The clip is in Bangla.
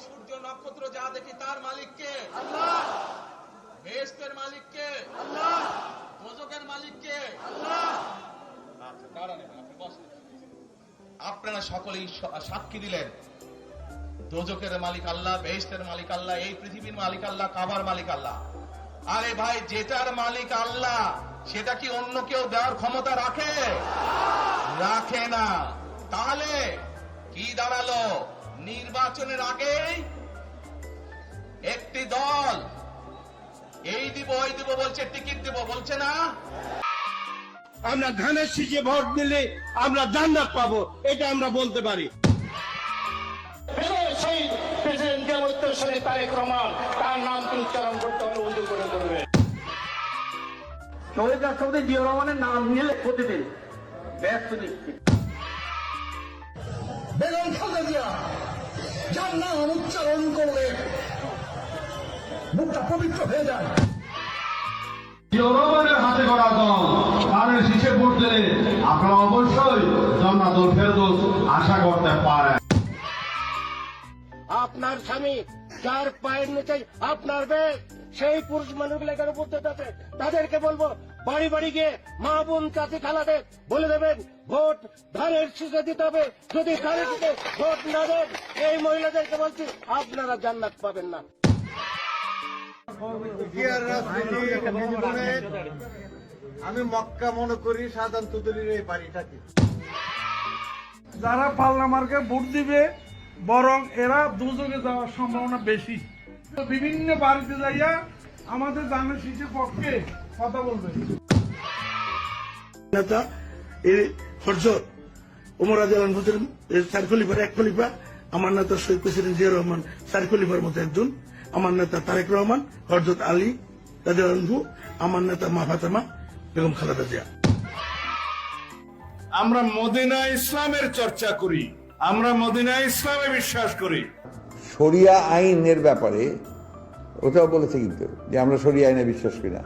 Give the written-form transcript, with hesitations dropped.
সূর্য নক্ষত্র যা দেখি তার মালিক কে? আল্লাহ। বেহেশতের মালিক কে? আল্লাহ। দোজখের মালিক কে? আল্লাহ। আচ্ছা, দাঁড়ান, আপনি বসেন। আপনারা সকলেই সাক্ষী দিলেন দোজখের মালিক আল্লাহ, বেহেশতের মালিক আল্লাহ, এই পৃথিবীর মালিক আল্লাহ, কাবার মালিক আল্লাহ। আরে ভাই, যেটার মালিক আল্লাহ সেটা কি অন্য কেউ দেওয়ার ক্ষমতা রাখে? রাখে না। তাহলে কি দাঁড়ালো? নির্বাচনের আগেই একটি দল এই দিব ওই দিব বলছে, টিকিট দিব বলছে না? আমরা ধানের শীষে ভোট দিলে আমরা জান্নাত পাবো, এটা আমরা বলতে পারি। সেই প্রেসিডেন্ট জিয়াউর রহমান তারেক রহমান, তার নাম উচ্চারণ করতে হলে উজু করে করবে। শহীদ রাষ্ট্রপতি জিয়াউর রহমানের নাম নিলে প্রতিদিন ব্যস্ত নিচ্ছে। বেগম খালেদা জিয়া যার নাম উচ্চারণ করলে মুখটা পবিত্র হয়ে যায়। জিয়াউর রহমানের হাতে গড়া দল ধানের শীষে ভোট দিলে আপনারা অবশ্যই জান্নাতুল ফেরদৌস আশা করতে পারেন। আপনার স্বামী যার পায়ের নিচে আপনার বেগ, সেই পুরুষ মানুষগুলো এখানে উপস্থিত আছে, তাদেরকে বলবো বাড়ি বাড়ি গিয়ে মা বোন চাচি খালাদের বলে দেবেন ভোট ধানের শীষে দিতে হবে। যদি ধানের শীষে ভোট না দেন, এই মহিলাদেরকে বলছি আপনারা জান্নাত পাবেন না। আমি মক্কা মনে করি সাধারণ তুতুলির এই বাড়িটাকে। যারা পাল্লা মার্কে ভোট দিবে বরং এরা দুজনে যাওয়ার সম্ভাবনা বেশি। বিভিন্ন বাড়িতে যাইয়া আমাদের ধানের শীষের পক্ষে কথা বলবে। নেতা এই হযরত ওমর রাদিয়াল্লাহু আনহু চার খলিফার এক খলিফা, আমার নেতা শহীদ প্রেসিডেন্ট জিয়াউর রহমান চার খলিফার মতো একজন, আমার নেতা তারেক রহমান, হযরত আলী রাদিয়াল্লাহু আনহু, আমার নেতা মা ফাতেমা বেগম খালেদা জিয়া। আমরা মদিনা ইসলামের চর্চা করি, আমরা মদিনা ইসলামে বিশ্বাস করি। শরিয়া আইনের ব্যাপারে ওটাও বলেছে কিন্তু যে আমরা শরিয়া আইনে বিশ্বাস করি না।